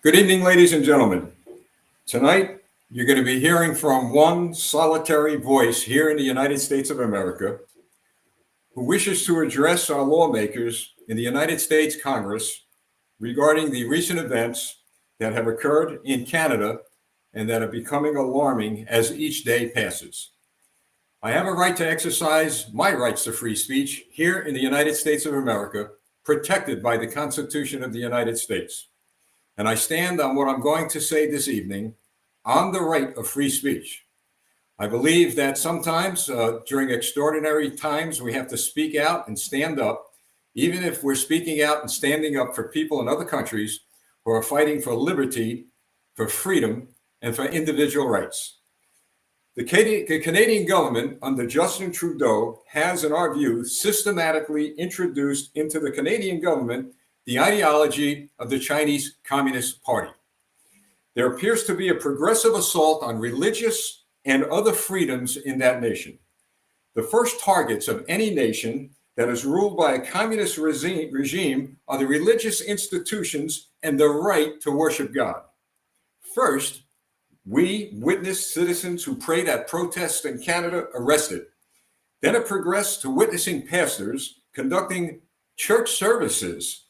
Good evening, ladies and gentlemen. Tonight, you're going to be hearing from one solitary voice here in the United States of America who wishes to address our lawmakers in the United States Congress regarding the recent events that have occurred in Canada and that are becoming alarming as each day passes. I have a right to exercise my rights to free speech here in the United States of America, protected by the Constitution of the United States. And I stand on what I'm going to say this evening on the right of free speech. I believe that sometimes during extraordinary times, we have to speak out and stand up, even if we're speaking out and standing up for people in other countries who are fighting for liberty, for freedom, and for individual rights. The Canadian government under Justin Trudeau has, in our view, systematically introduced into the Canadian government the ideology of the Chinese Communist Party. There appears to be a progressive assault on religious and other freedoms in that nation. The first targets of any nation that is ruled by a communist regime are the religious institutions and the right to worship God. First, we witnessed citizens who prayed at protests in Canada arrested. Then it progressed to witnessing pastors conducting church services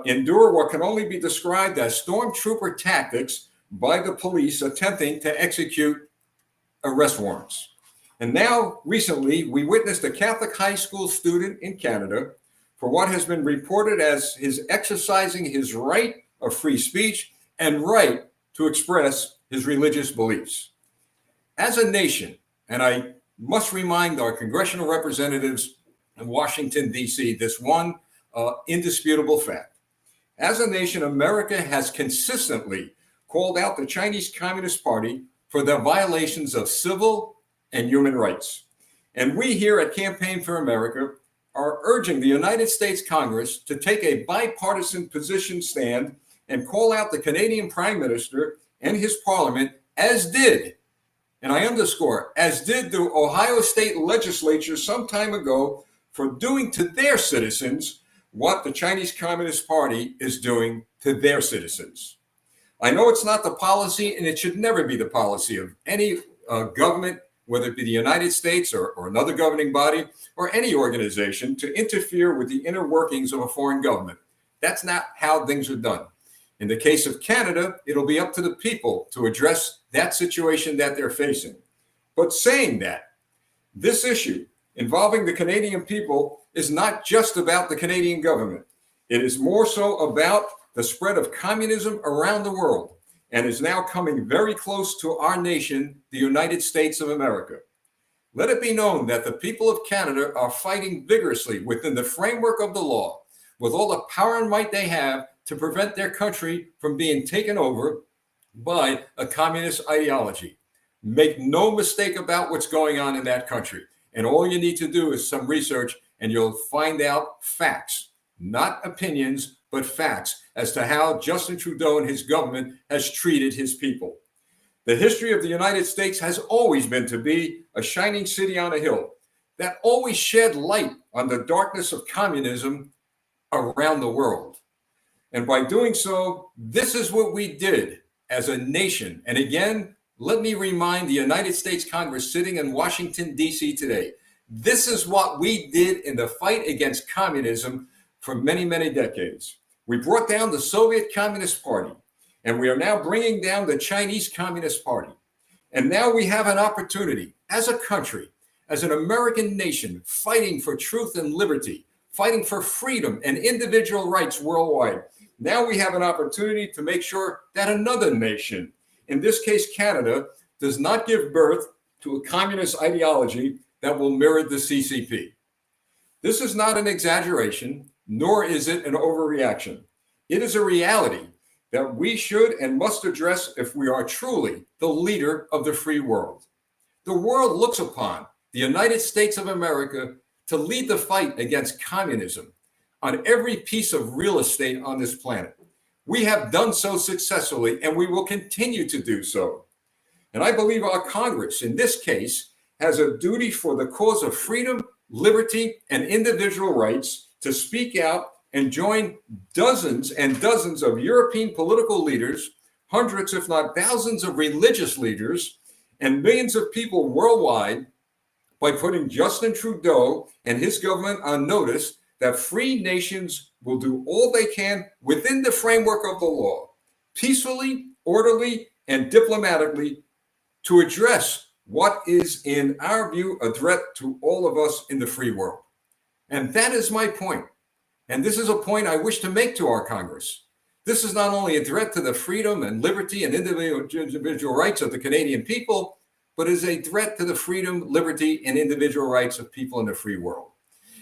endure what can only be described as stormtrooper tactics by the police attempting to execute arrest warrants. And now, recently, we witnessed a Catholic high school student in Canada for what has been reported as his exercising his right of free speech and right to express his religious beliefs. As a nation, and I must remind our congressional representatives in Washington, D.C., this one indisputable fact. As a nation, America has consistently called out the Chinese Communist Party for their violations of civil and human rights. And we here at Campaign for America are urging the United States Congress to take a bipartisan position stand and call out the Canadian Prime Minister and his Parliament, as did, and I underscore, as did the Ohio State Legislature some time ago, for doing to their citizens what the Chinese Communist Party is doing to their citizens. I know it's not the policy, and it should never be the policy of any government, whether it be the United States or another governing body or any organization, to interfere with the inner workings of a foreign government. That's not how things are done. In the case of Canada, it'll be up to the people to address that situation that they're facing. But saying that, this issue involving the Canadian people is not just about the Canadian government. It is more so about the spread of communism around the world and is now coming very close to our nation, the United States of America. Let it be known that the people of Canada are fighting vigorously within the framework of the law with all the power and might they have to prevent their country from being taken over by a communist ideology. Make no mistake about what's going on in that country. And all you need to do is some research and you'll find out facts, not opinions, but facts as to how Justin Trudeau and his government has treated his people. The history of the United States has always been to be a shining city on a hill that always shed light on the darkness of communism around the world. And by doing so, this is what we did as a nation. And again, let me remind the United States Congress sitting in Washington, D.C. today, this is what we did in the fight against communism for many, many decades. We brought down the Soviet Communist Party, and we are now bringing down the Chinese Communist Party. And now we have an opportunity as a country, as an American nation, fighting for truth and liberty, fighting for freedom and individual rights worldwide. Now we have an opportunity to make sure that another nation, in this case Canada, does not give birth to a communist ideology that will mirror the CCP. This is not an exaggeration, nor is it an overreaction. It is a reality that we should and must address if we are truly the leader of the free world. The world looks upon the United States of America to lead the fight against communism on every piece of real estate on this planet. We have done so successfully, and we will continue to do so. And I believe our Congress, in this case, has a duty for the cause of freedom, liberty, and individual rights to speak out and join dozens and dozens of European political leaders, hundreds, if not thousands, of religious leaders, and millions of people worldwide by putting Justin Trudeau and his government on notice that free nations will do all they can within the framework of the law, peacefully, orderly, and diplomatically, to address what is, in our view, a threat to all of us in the free world. And that is my point. And this is a point I wish to make to our Congress. This is not only a threat to the freedom and liberty and individual rights of the Canadian people, but is a threat to the freedom, liberty, and individual rights of people in the free world.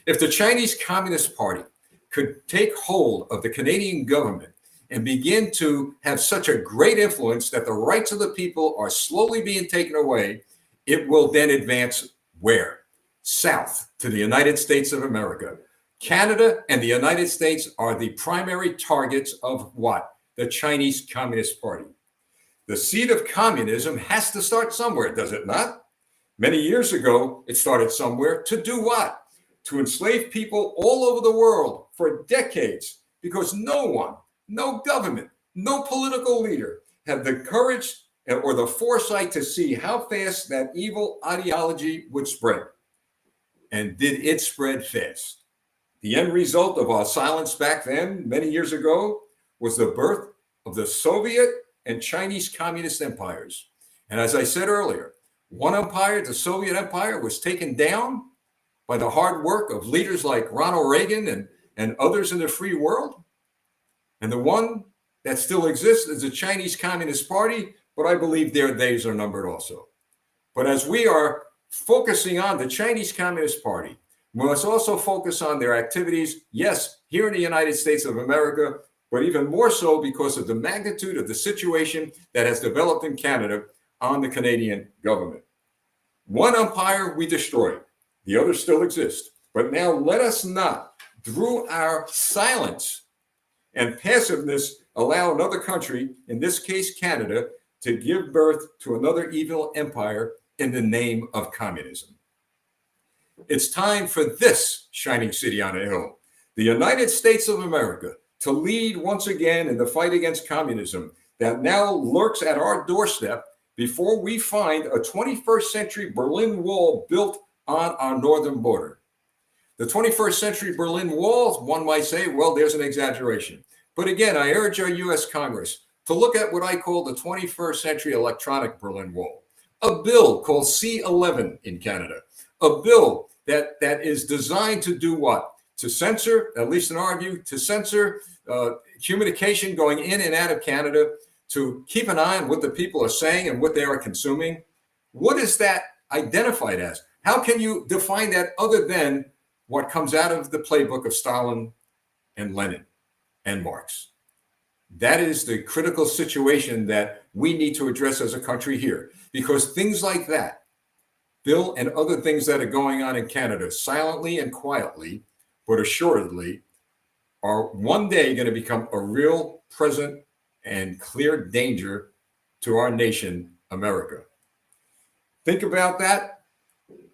If the Chinese Communist Party could take hold of the Canadian government and begin to have such a great influence that the rights of the people are slowly being taken away, it will then advance where? South to the United States of America. Canada and the United States are the primary targets of what? The Chinese Communist Party. The seed of communism has to start somewhere, does it not? Many years ago, it started somewhere to do what? To enslave people all over the world for decades, because no one, no government, no political leader had the courage or the foresight to see how fast that evil ideology would spread. And did it spread fast? The end result of our silence back then, many years ago, was the birth of the Soviet and Chinese communist empires. And as I said earlier, one empire, the Soviet Empire, was taken down by the hard work of leaders like Ronald Reagan and others in the free world. And the one that still exists is the Chinese Communist Party, but I believe their days are numbered also. But as we are focusing on the Chinese Communist Party, we must also focus on their activities, yes, here in the United States of America, but even more so because of the magnitude of the situation that has developed in Canada on the Canadian government. One empire we destroyed, the other still exists. But now let us not, through our silence and passiveness, allow another country, in this case Canada, to give birth to another evil empire in the name of communism. It's time for this shining city on a hill, the United States of America, to lead once again in the fight against communism that now lurks at our doorstep before we find a 21st century Berlin Wall built on our northern border. The 21st century Berlin Wall, one might say, well, there's an exaggeration. But again, I urge our US Congress to look at what I call the 21st century electronic Berlin Wall, a bill called C-11 in Canada, a bill that is designed to do what? To censor, at least in our view, to censor communication going in and out of Canada, to keep an eye on what the people are saying and what they are consuming. What is that identified as? How can you define that other than what comes out of the playbook of Stalin and Lenin and Marx? That is the critical situation that we need to address as a country here, because things like that, Bill, and other things that are going on in Canada, silently and quietly, but assuredly, are one day going to become a real present and clear danger to our nation, America. Think about that.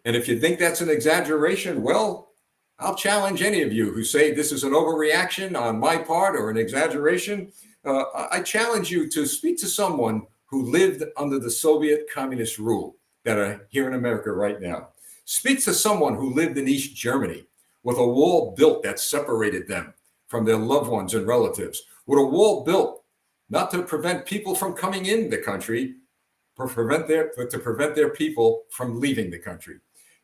And if you think that's an exaggeration, well, I'll challenge any of you who say this is an overreaction on my part or an exaggeration. I challenge you to speak to someone who lived under the Soviet communist rule that are here in America right now. Speak to someone who lived in East Germany with a wall built that separated them from their loved ones and relatives, with a wall built not to prevent people from coming in the country, but to prevent their people from leaving the country.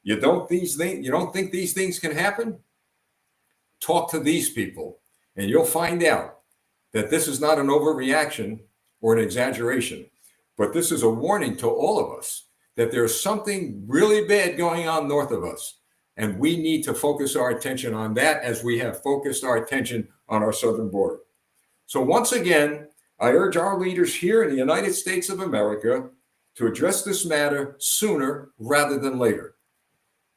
You don't think these things can happen? Talk to these people, and you'll find out that this is not an overreaction or an exaggeration, but this is a warning to all of us that there's something really bad going on north of us. And we need to focus our attention on that as we have focused our attention on our southern border. So once again, I urge our leaders here in the United States of America to address this matter sooner rather than later.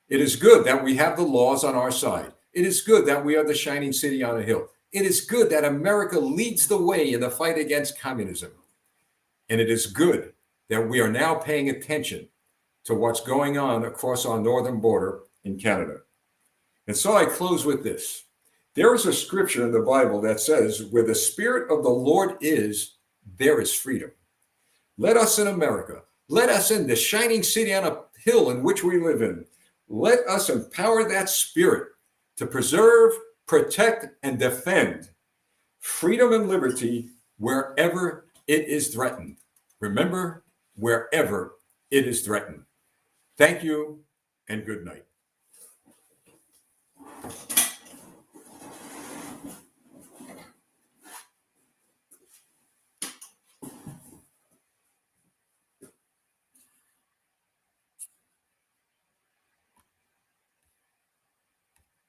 It is good that we have the laws on our side. It is good that we are the shining city on a hill. It is good that America leads the way in the fight against communism. And it is good that we are now paying attention to what's going on across our northern border in Canada. And so I close with this. There is a scripture in the Bible that says, where the Spirit of the Lord is, there is freedom. Let us in America, let us in the shining city on a hill in which we live in, let us empower that spirit to preserve, protect, and defend freedom and liberty wherever it is threatened. Remember, wherever it is threatened. Thank you and good night.